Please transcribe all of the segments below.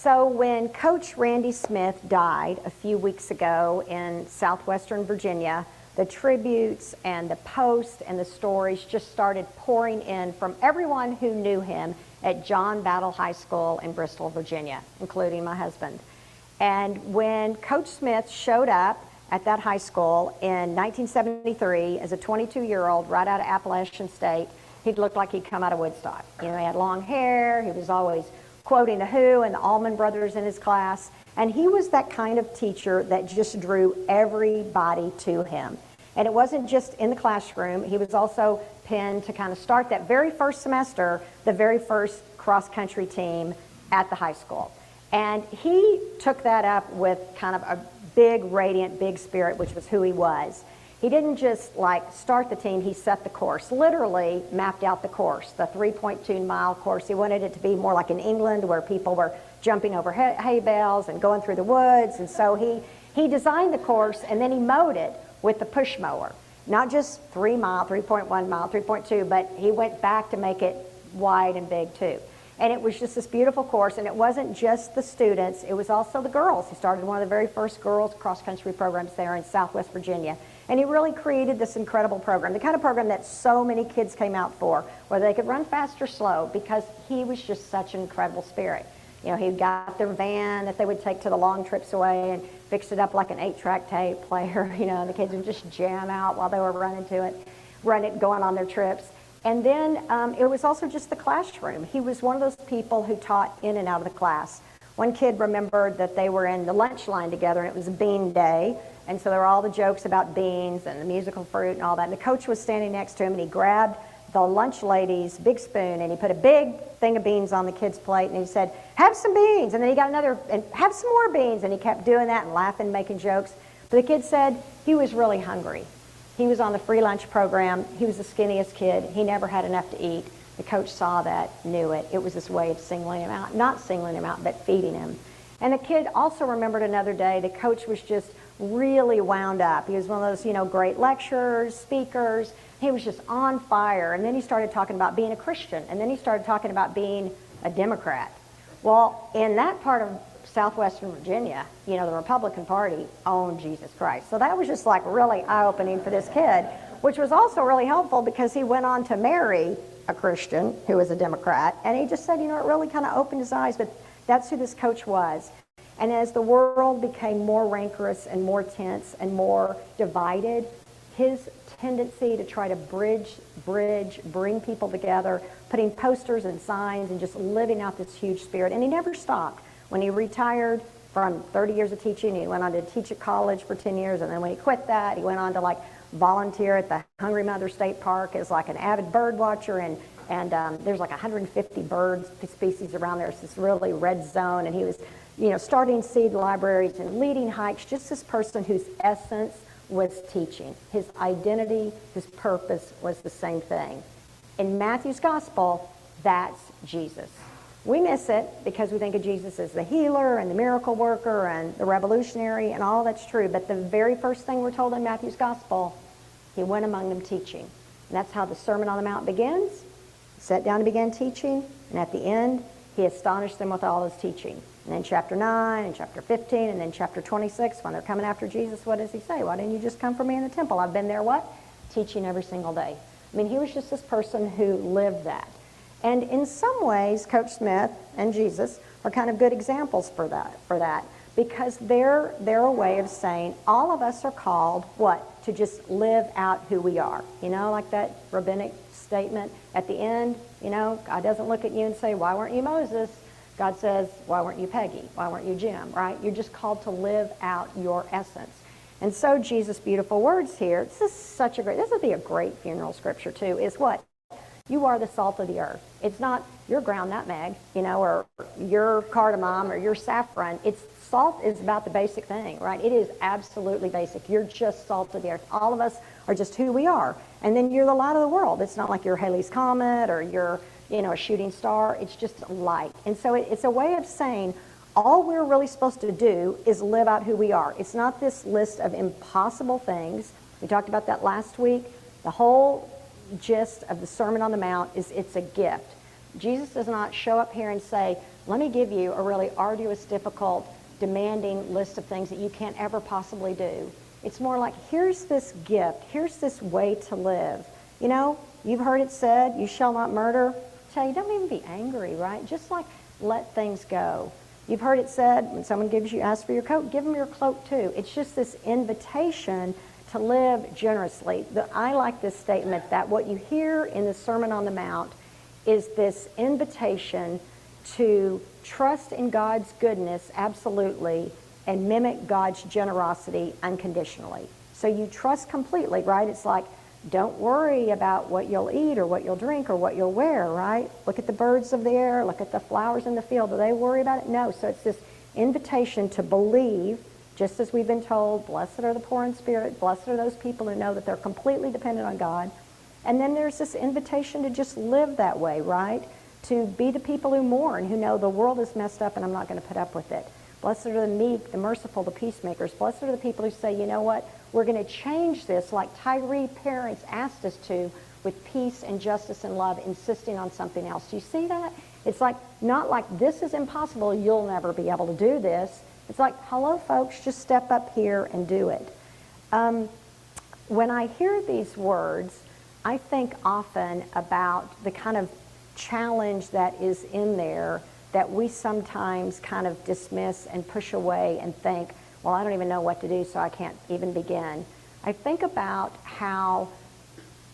So when Coach Randy Smith died a few weeks ago in southwestern Virginia, the tributes and the posts and the stories just started pouring in from everyone who knew him at John Battle High School in Bristol, Virginia, including my husband. And when Coach Smith showed up at that high school in 1973 as a 22-year-old right out of Appalachian State, he looked like he'd come out of Woodstock. You know, he had long hair, he was always quoting the Who and the Allman Brothers in his class, and he was that kind of teacher that just drew everybody to him. And it wasn't just in the classroom, he was also pinned to kind of start that very first semester, the very first cross-country team at the high school. And he took that up with kind of a big, radiant, big spirit, which was who he was. He didn't just like start the team, he set the course, literally mapped out the course, the 3.2-mile course. He wanted it to be more like in England where people were jumping over hay bales and going through the woods. And so he designed the course and then he mowed it with the push mower. Not just 3 mile, 3.1 mile, 3.2, but he went back to make it wide and big too. And it was just this beautiful course, and it wasn't just the students, it was also the girls. He started one of the very first girls cross-country programs there in Southwest Virginia. And he really created this incredible program, the kind of program that so many kids came out for, whether they could run fast or slow, because he was just such an incredible spirit. You know, he got their van that they would take to the long trips away and fixed it up like an 8-track tape player, you know, and the kids would just jam out while they were running to it, going on their trips. And then it was also just the classroom. He was one of those people who taught in and out of the class. One kid remembered that they were in the lunch line together and it was a bean day. And so there were all the jokes about beans and the musical fruit and all that. And the coach was standing next to him and he grabbed the lunch lady's big spoon and he put a big thing of beans on the kid's plate and he said, "Have some beans." And then he got another, and "Have some more beans." And he kept doing that and laughing, making jokes. But the kid said he was really hungry. He was on the free lunch program. He was the skinniest kid. He never had enough to eat. The coach saw that, knew it. It was this way of singling him out, not singling him out, but feeding him. And the kid also remembered another day, the coach was just really wound up. He was one of those, you know, great lecturers, speakers. He was just on fire. And then he started talking about being a Christian. And then he started talking about being a Democrat. Well, in that part of Southwestern Virginia, you know, the Republican Party owned Jesus Christ. So that was just like really eye-opening for this kid, which was also really helpful because he went on to marry a Christian who was a Democrat. And he just said, you know, it really kind of opened his eyes, but that's who this coach was. And as the world became more rancorous and more tense and more divided, his tendency to try to bring people together, putting posters and signs and just living out this huge spirit. And he never stopped. When he retired from 30 years of teaching, he went on to teach at college for 10 years. And then when he quit that, he went on to like volunteer at the Hungry Mother State Park as like an avid bird watcher. And there's like 150 bird species around there. It's this really red zone. And he was, you know, starting seed libraries and leading hikes, just this person whose essence was teaching. His identity, his purpose was the same thing. In Matthew's gospel, that's Jesus. We miss it because we think of Jesus as the healer and the miracle worker and the revolutionary, and all that's true. But the very first thing we're told in Matthew's gospel, he went among them teaching. And that's how the Sermon on the Mount begins. He sat down and began teaching, and at the end, he astonished them with all his teaching. And then chapter 9 and chapter 15 and then chapter 26, when they're coming after Jesus, what does he say? "Why didn't you just come for me in the temple? I've been there," what? Teaching every single day. I mean, he was just this person who lived that. And in some ways, Coach Smith and Jesus are kind of good examples for that, because they're a way of saying all of us are called, what? To just live out who we are. You know, like that rabbinic statement at the end, you know, God doesn't look at you and say, "Why weren't you Moses?" God says, "Why weren't you Peggy? Why weren't you Jim?" Right? You're just called to live out your essence. And so Jesus' beautiful words here, this would be a great funeral scripture too, is what? You are the salt of the earth. It's not your ground nutmeg, you know, or your cardamom or your saffron. Salt is about the basic thing, right? It is absolutely basic. You're just salt of the earth. All of us are just who we are. And then you're the light of the world. It's not like you're Halley's Comet or you're, you know, a shooting star. It's just light. And so it's a way of saying all we're really supposed to do is live out who we are. It's not this list of impossible things. We talked about that last week. The whole gist of the Sermon on the Mount is it's a gift. Jesus does not show up here and say, let me give you a really arduous, difficult, demanding list of things that you can't ever possibly do. It's more like, here's this gift, here's this way to live. You know, you've heard it said, you shall not murder. Tell you, don't even be angry, right? Just like let things go. You've heard it said, when someone asks for your coat, give them your cloak too. It's just this invitation to live generously. I like this statement that what you hear in the Sermon on the Mount is this invitation to trust in God's goodness absolutely and mimic God's generosity unconditionally. So you trust completely, right? It's like, don't worry about what you'll eat or what you'll drink or what you'll wear, right? Look at the birds of the air, look at the flowers in the field. Do they worry about it? No. So it's this invitation to believe, just as we've been told, blessed are the poor in spirit, blessed are those people who know that they're completely dependent on God. And then there's this invitation to just live that way, right? To be the people who mourn, who know the world is messed up and I'm not going to put up with it. Blessed are the meek, the merciful, the peacemakers. Blessed are the people who say, you know what, we're going to change this like Tyree parents asked us to, with peace and justice and love, insisting on something else. Do you see that? It's like, not like this is impossible, you'll never be able to do this. It's like, hello folks, just step up here and do it. When I hear these words, I think often about the kind of challenge that is in there that we sometimes kind of dismiss and push away and think, well, I don't even know what to do, so I can't even begin. I think about how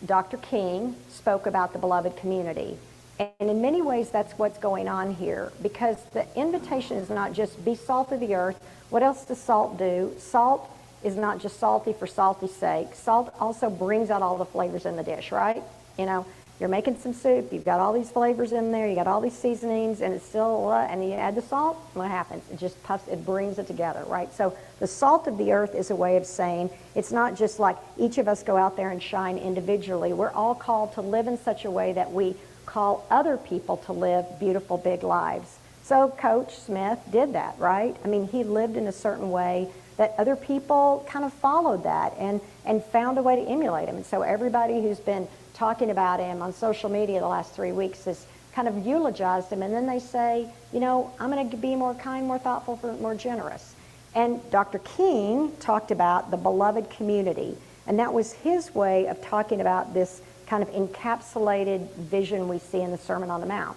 Dr. King spoke about the beloved community. And in many ways, that's what's going on here, because the invitation is not just be salt of the earth. What else does salt do? Salt is not just salty for salty's sake. Salt also brings out all the flavors in the dish, right? You know, you're making some soup, you've got all these flavors in there, you got all these seasonings, and it's still, and you add the salt, what happens? It just puffs, it brings it together, right? So the salt of the earth is a way of saying, it's not just like each of us go out there and shine individually. We're all called to live in such a way that we call other people to live beautiful, big lives. So Coach Smith did that, right? I mean, he lived in a certain way that other people kind of followed that and found a way to emulate him. And so everybody who's been talking about him on social media the last 3 weeks has kind of eulogized him, and then they say, you know, I'm going to be more kind, more thoughtful, more generous. And Dr. King talked about the beloved community, and that was his way of talking about this kind of encapsulated vision we see in the Sermon on the Mount.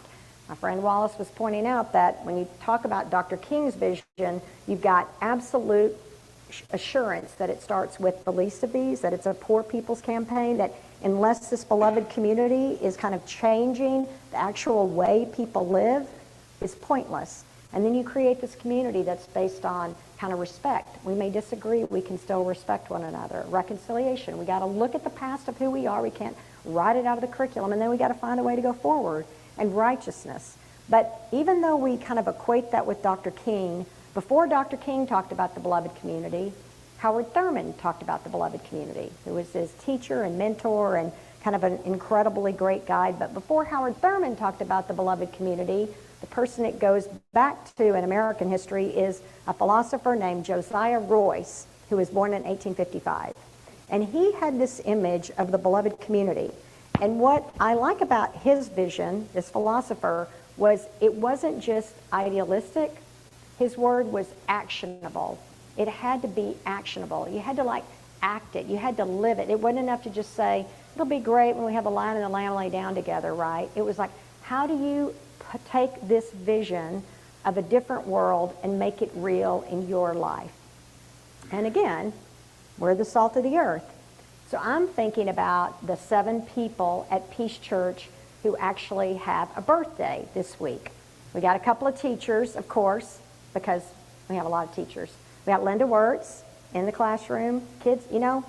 My friend Wallace was pointing out that when you talk about Dr. King's vision, you've got absolute assurance that it starts with the least of these, that it's a poor people's campaign, that unless this beloved community is kind of changing the actual way people live, it's pointless. And then you create this community that's based on kind of respect. We may disagree, we can still respect one another. Reconciliation, we got to look at the past of who we are, we can't write it out of the curriculum, and then we got to find a way to go forward. And righteousness. But even though we kind of equate that with Dr. King, before Dr. King talked about the beloved community, Howard Thurman talked about the beloved community, who was his teacher and mentor and kind of an incredibly great guide. But before Howard Thurman talked about the beloved community, the person it goes back to in American history is a philosopher named Josiah Royce, who was born in 1855. And he had this image of the beloved community. And what I like about his vision, this philosopher, was it wasn't just idealistic. His word was actionable. It had to be actionable. You had to like act it. You had to live it. It wasn't enough to just say, it'll be great when we have the lion and the lamb lay down together, right? It was like, how do you take this vision of a different world and make it real in your life? And again, we're the salt of the earth. So I'm thinking about the 7 people at Peace Church who actually have a birthday this week. We got a couple of teachers, of course, because we have a lot of teachers. We got Linda Wirtz in the classroom. Kids, you know,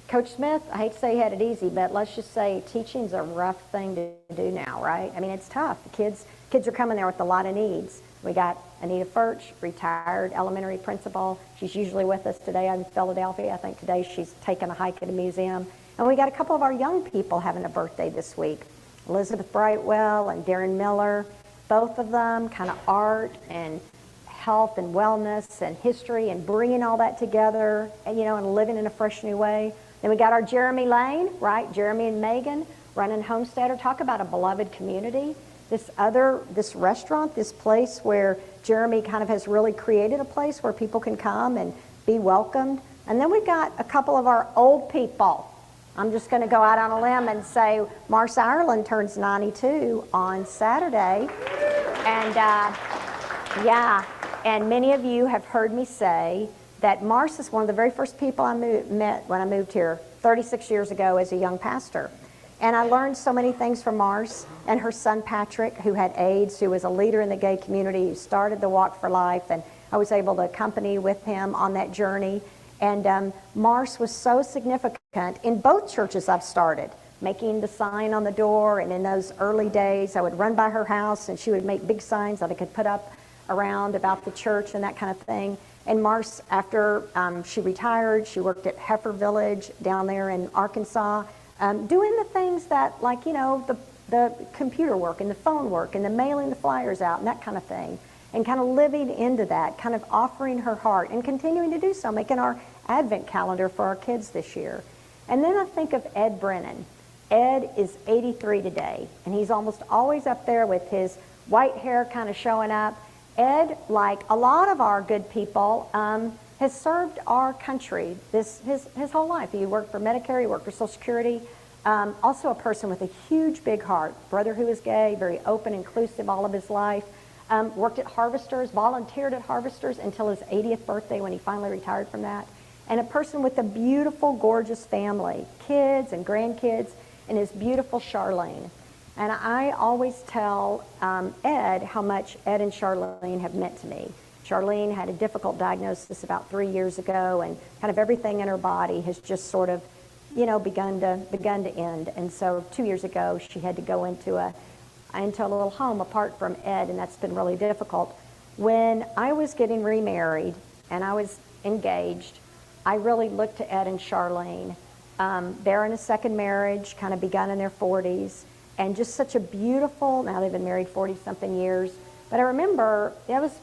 Coach Smith, I hate to say he had it easy, but let's just say teaching's a rough thing to do now, right? I mean, it's tough. The kids are coming there with a lot of needs. We got Anita Furch, retired elementary principal. She's usually with us today in Philadelphia. I think today she's taking a hike at a museum. And we got a couple of our young people having a birthday this week. Elizabeth Brightwell and Darren Miller, both of them kind of art and health and wellness and history and bringing all that together and, you know, and living in a fresh new way. Then we got our Jeremy Lane, right? Jeremy and Megan running Homesteader. Talk about a beloved community. this restaurant, this place where Jeremy kind of has really created a place where people can come and be welcomed. And then we've got a couple of our old people. I'm just going to go out on a limb and say Mars Ireland turns 92 on Saturday. And yeah, and many of you have heard me say that Mars is one of the very first people I met when I moved here 36 years ago as a young pastor. And I learned so many things from Mars and her son Patrick, who had AIDS, who was a leader in the gay community, who started the Walk for Life, and I was able to accompany with him on that journey. And Mars was so significant in both churches I've started, making the sign on the door. And in those early days, I would run by her house and she would make big signs that I could put up around about the church and that kind of thing. And Mars, after she retired, she worked at Heifer Village down there in Arkansas, doing the things that, like, you know, the computer work and the phone work and the mailing the flyers out and that kind of thing. And kind of living into that, kind of offering her heart and continuing to do so, making our Advent calendar for our kids this year. And then I think of Ed Brennan. Ed is 83 today, and he's almost always up there with his white hair kind of showing up. Ed, like a lot of our good people, has served our country his whole life. He worked for Medicare, he worked for Social Security. Also a person with a huge, big heart. Brother who is gay, very open, inclusive all of his life. Worked at Harvesters, volunteered at Harvesters until his 80th birthday when he finally retired from that. And a person with a beautiful, gorgeous family, kids and grandkids, and his beautiful Charlene. And I always tell Ed how much Ed and Charlene have meant to me. Charlene had a difficult diagnosis about 3 years ago, and kind of everything in her body has just sort of, you know, begun to end. And so 2 years ago, she had to go into a little home apart from Ed, and that's been really difficult. When I was getting remarried and I was engaged, I really looked to Ed and Charlene. They're in a second marriage, kind of begun in their 40s, and just such a beautiful, now they've been married 40-something years, but I remember that was,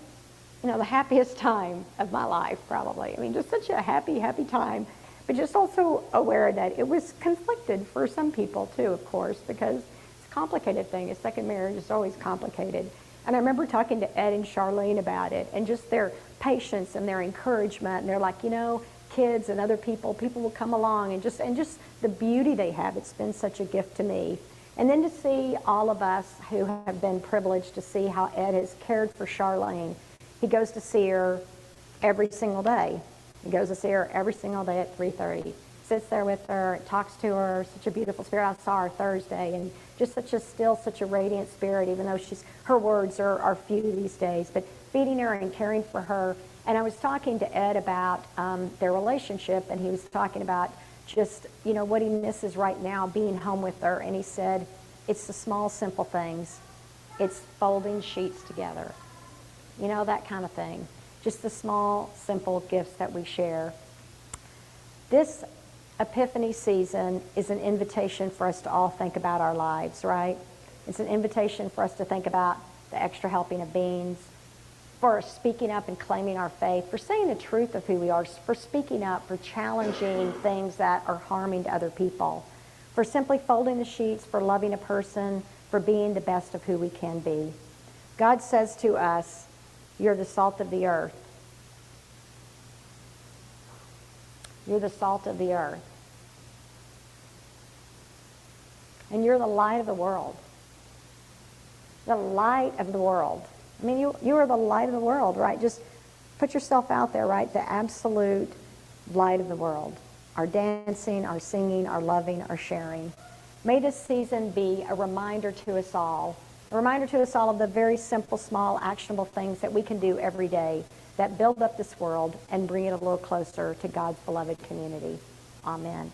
you know, the happiest time of my life, probably. I mean, just such a happy, happy time, but just also aware that it was conflicted for some people too, of course, because complicated thing. A second marriage is always complicated. And I remember talking to Ed and Charlene about it, and just their patience and their encouragement. And they're like, you know, kids and other people will come along, and just the beauty they have. It's been such a gift to me. And then to see all of us who have been privileged to see how Ed has cared for Charlene. He goes to see her every single day. He goes to see her every single day at 3:30. Sits there with her, talks to her, such a beautiful spirit. I saw her Thursday, and just such a radiant spirit, even though her words are few these days, but feeding her and caring for her. And I was talking to Ed about their relationship, and he was talking about just, you know, what he misses right now, being home with her. And he said, it's the small, simple things. It's folding sheets together. You know, that kind of thing. Just the small, simple gifts that we share. This Epiphany season is an invitation for us to all think about our lives, right? It's an invitation for us to think about the extra helping of beans, for speaking up and claiming our faith, for saying the truth of who we are, for speaking up, for challenging things that are harming to other people, for simply folding the sheets, for loving a person, for being the best of who we can be. God says to us, you're the salt of the earth. You're the salt of the earth. And you're the light of the world. The light of the world. I mean, you are the light of the world, right? Just put yourself out there, right? The absolute light of the world. Our dancing, our singing, our loving, our sharing. May this season be a reminder to us all of the very simple, small, actionable things that we can do every day that build up this world and bring it a little closer to God's beloved community. Amen.